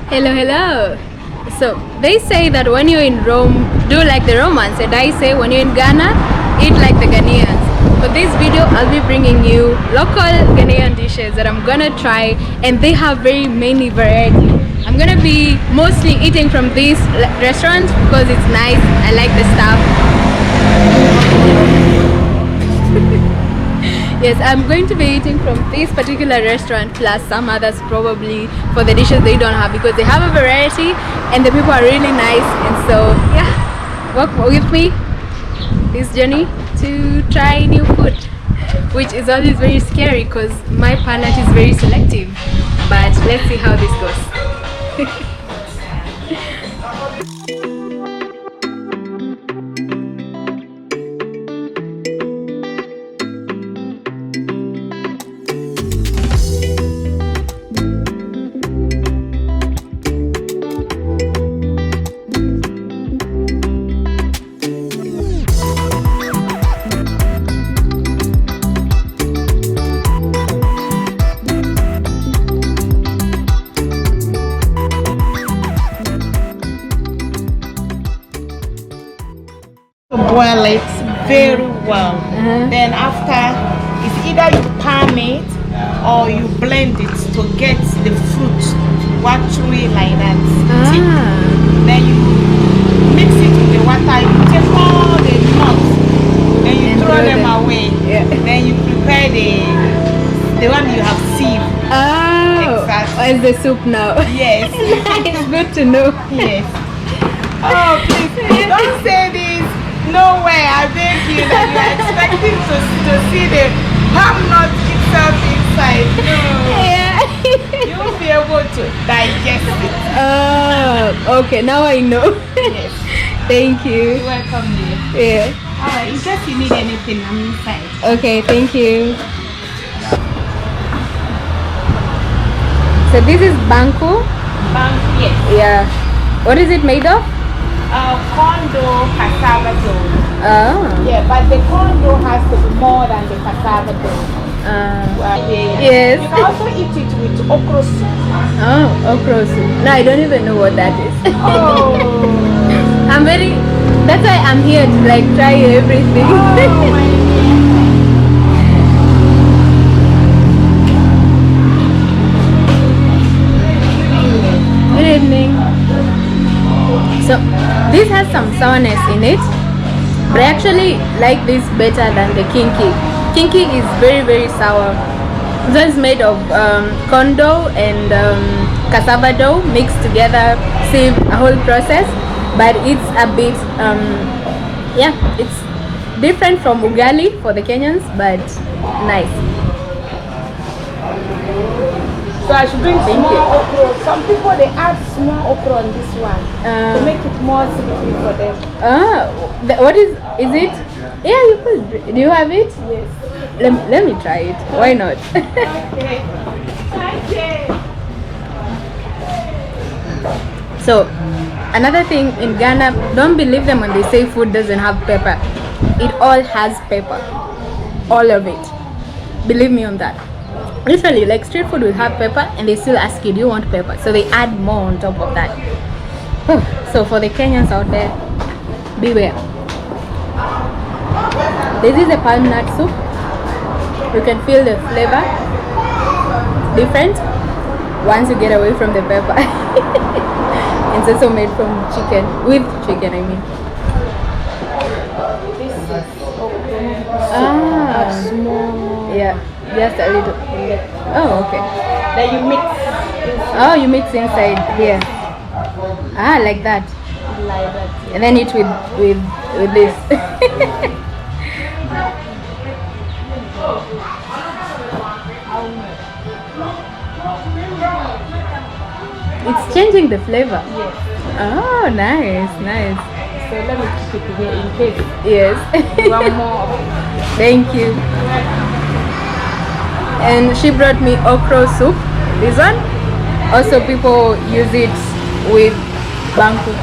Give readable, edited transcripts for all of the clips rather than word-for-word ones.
Hello, hello. So they say that when you're in Rome, do like the Romans, and I say when you're in Ghana, eat like the Ghanaians. For this video, I'll be bringing you local Ghanaian dishes that I'm gonna try, and they have very many variety. I'm gonna be mostly eating from this restaurant because it's nice. I like the stuff. Yes, I'm going to be eating from this particular restaurant plus some others probably for the dishes they don't have, because they have a variety and the people are really nice. And so yeah, walk with me this journey to try new food, which is always very scary because my palate is very selective, but let's see how this goes. Boil it very well. Then after, it's either you palm it or you blend it to get the fruit watery like that. Then you mix it with the water, you take all the nuts, then you throw them away. Then you prepare the one you have sieved. Oh, exactly. As the soup now. Yes. It's good to know. Yes. Oh, please don't say this. No way, I beg you, that you are expecting to see the palm nut itself inside. No. Yeah. You won't be able to digest it. Oh, okay, now I know. Yes. Thank you. You're welcome, dear. Yeah. Alright, in case you need anything, I'm inside. Okay, thank you. So this is Banku? Banku, yes. Yeah. What is it made of? Corn dough, cassava dough. Oh. Yeah, but the corn dough has to be more than the cassava dough. Yes. You can also eat it with okra soup. Oh, okra soup. No, I don't even know what that is. Oh. That's why I'm here to like try everything. Oh my Good evening. So this has some sourness in it, but I actually like this better than the Kenkey. Kenkey is very, very sour. This one is made of corn dough and cassava dough mixed together, same a whole process, but it's a bit yeah, it's different from ugali for the Kenyans, but nice. So I should bring small okra. Some people they add small okra on this one to make it more sweet for them. What is it? Yeah, you could. Do you have it? Yes. Let me try it. Why not? Okay. Thank you. So another thing in Ghana, don't believe them when they say food doesn't have pepper. It all has pepper, all of it. Believe me on that. Literally, like street food will have pepper and they still ask you, do you want pepper? So they add more on top of that. So for the Kenyans out there, beware. This is a palm nut soup. You can feel the flavor different once you get away from the pepper. It's also made from chicken, with chicken I mean. This is small. Yeah, just a little. Oh, okay. Then you mix. Oh, you mix inside here. Like that. Like that. And then eat with this. It's changing the flavor. Yes. Oh, nice. So let me keep it here in case. Yes. One more. Thank you. And she brought me okra soup. This one. Also, people use it with banku.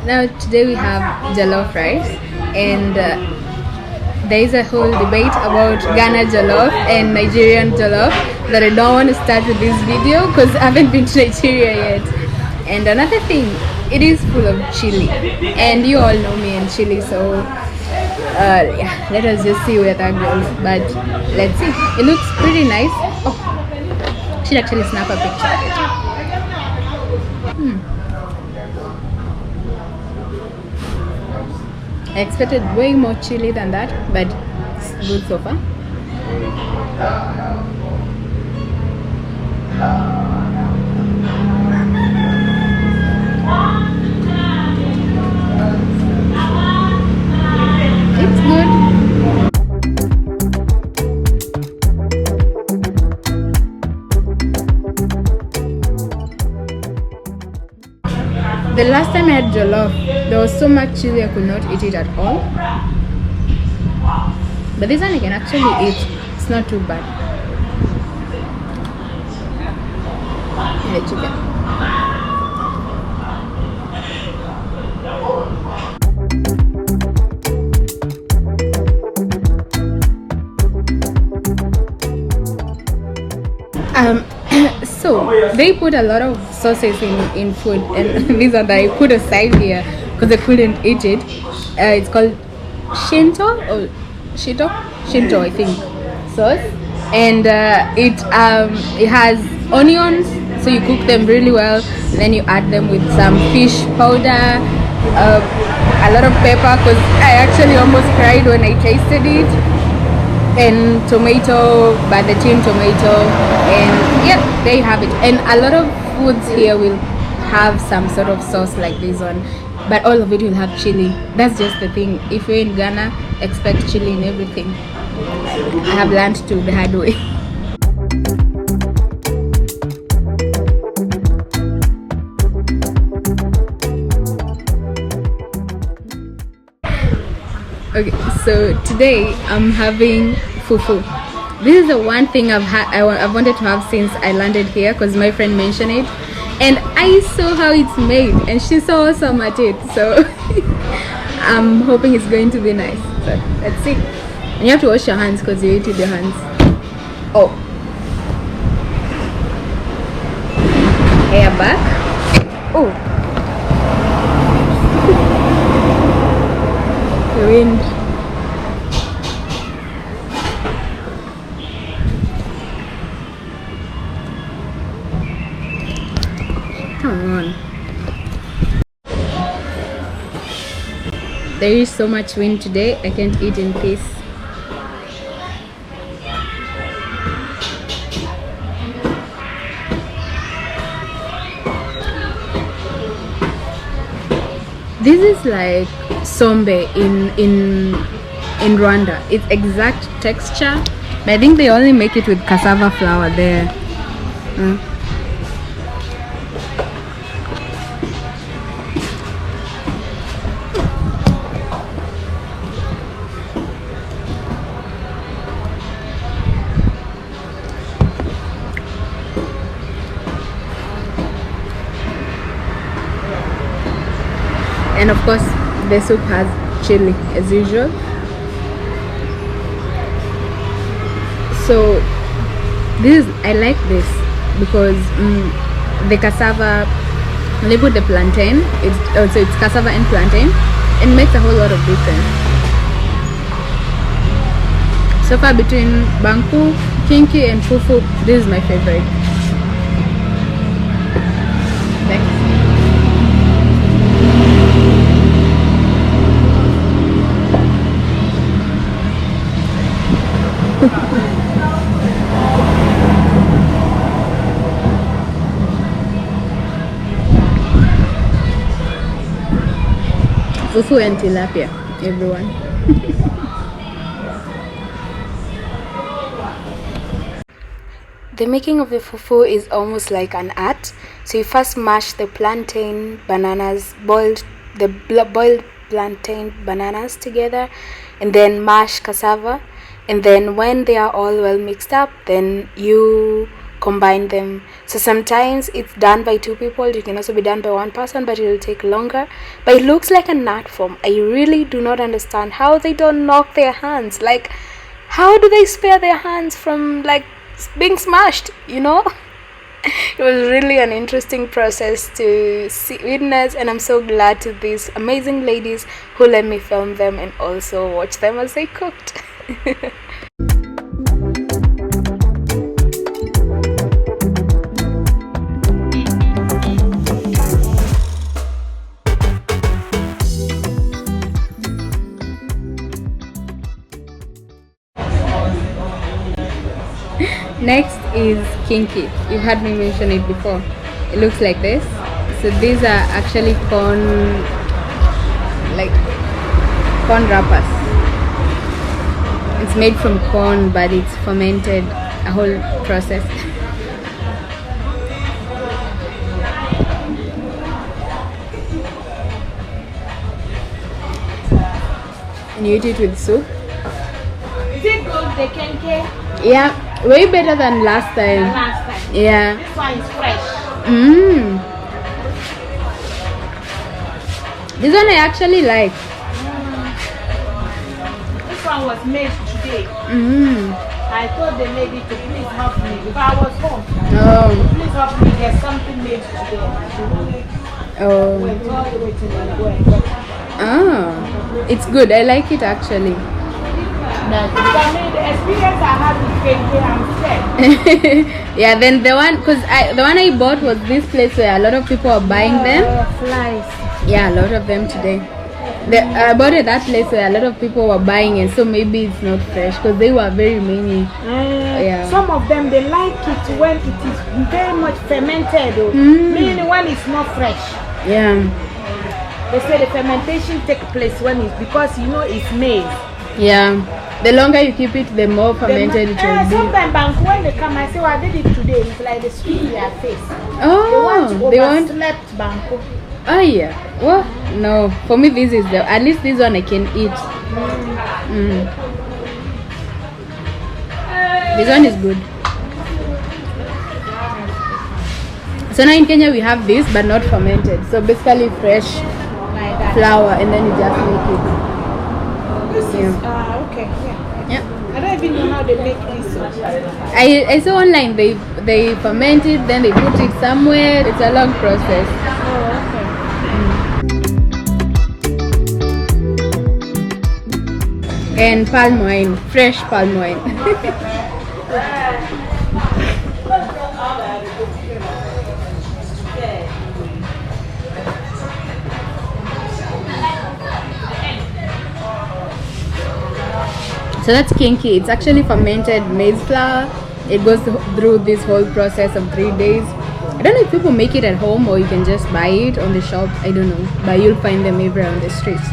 Now today we have jollof rice, and there is a whole debate about Ghana jollof and Nigerian jollof that I don't want to start with this video because I haven't been to Nigeria yet. And another thing, it is full of chili, and you all know me and chili, so yeah, let us just see where that goes. But let's see. It looks pretty nice. Oh, I should actually snap a picture of it. I expected way more chili than that, but it's good so far. It's good. The last time I had jollof, there was so much chili I could not eat it at all. But this one I can actually eat. It's not too bad. The chicken. So they put a lot of sauces in food, and these are that I put aside here because I couldn't eat it. It's called Shinto or Shinto I think sauce, and it has onions, so you cook them really well, then you add them with some fish powder, a lot of pepper, because I actually almost cried when I tasted it, and tomato, but the tin tomato, and yeah, there you have it. And a lot of foods here will have some sort of sauce like this one, but all of it will have chili. That's just the thing. If you're in Ghana, expect chili in everything. I have learned to the hard way. Okay, so today I'm having fufu. This is the one thing I've wanted to have since I landed here, because my friend mentioned it, and I saw how it's made, and she's so awesome at it. So I'm hoping it's going to be nice. So let's see. And you have to wash your hands because you eat with your hands. Oh, hair back. Oh. The wind. Come on. There is so much wind today, I can't eat in peace. This is like sombe in Rwanda. It's exact texture, but I think they only make it with cassava flour there. And of course the soup has chili as usual. So I like this because the cassava, when they put the plantain, it's cassava and plantain, it makes a whole lot of difference. So far between Banku, Kenkey and Fufu, this is my favorite. Thanks. Fufu and Tilapia, everyone. The making of the fufu is almost like an art. So you first mash the plantain, bananas, boiled plantain, bananas together, and then mash cassava, and then when they are all well mixed up, then you combine them. So sometimes it's done by 2 people, it can also be done by 1 person, but it will take longer. But it looks like a nut form. I really do not understand how they don't knock their hands. Like, how do they spare their hands from like being smashed, you know? It was really an interesting process to witness, and I'm so glad to these amazing ladies who let me film them and also watch them as they cooked. Next is Kenkey. You've heard me mention it before. It looks like this. So these are actually corn wrappers. It's made from corn, but it's fermented, a whole process. And you eat it with soup. Is it good, the Kenkey? Yeah, way better than last time. Yeah. This one is fresh. This one I actually like. This one was made today. I told the lady to please help me because I was home. Please help me get something made today. Went all the way to the it's good. I like it actually. The experience I had with Kenkey, I'm sad. Yeah, then the one I bought was this place where a lot of people are buying them. Flies. Yeah, a lot of them today. I bought it at that place where a lot of people were buying it, so maybe it's not fresh because they were very many. Yeah. Some of them they like it when it is very much fermented, meaning when it's not fresh. Yeah. They say the fermentation takes place when it's because it's maize. Yeah. The longer you keep it, the more fermented it will be. Sometimes Banku, when they come, I say, well, I did it today. It's like they sweep their face. Oh, they want slept Banku. Oh yeah. Well, no. For me, this is at least this one I can eat. This one is good. So now in Kenya we have this, but not fermented. So basically fresh flour, and then you just make it. Okay. Yeah. I don't even know how they make this. I saw online they ferment it, then they put it somewhere. It's a long process. And palm wine, fresh palm wine. So that's Kenkey. It's actually fermented maize flour. It goes through this whole process of 3 days. I don't know if people make it at home or you can just buy it on the shop. I don't know, but you'll find them everywhere on the streets.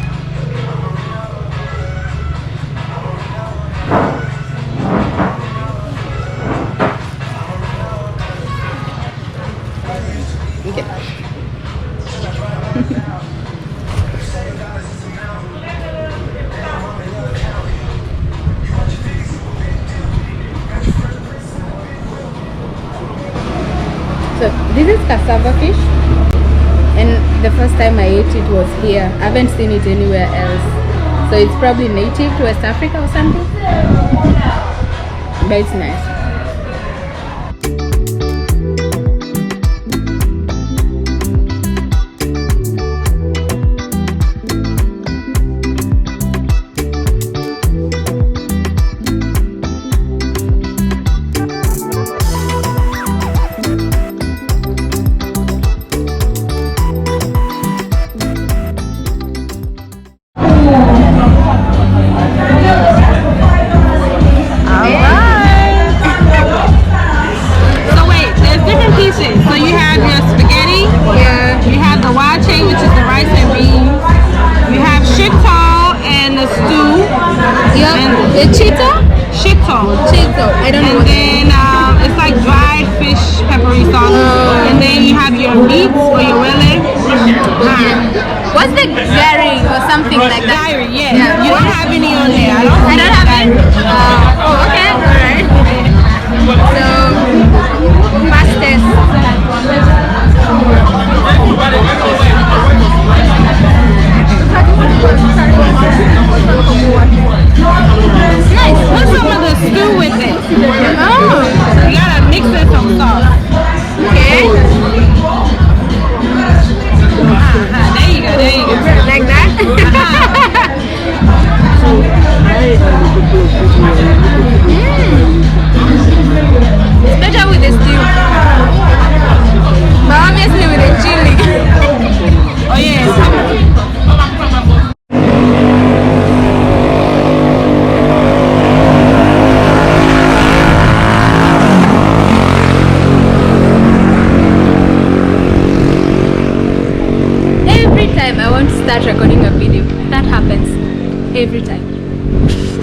So this is cassava fish, and the first time I ate it was here. I haven't seen it anywhere else. So it's probably native to West Africa or something. But it's nice. time I want to start recording a video, that happens every time.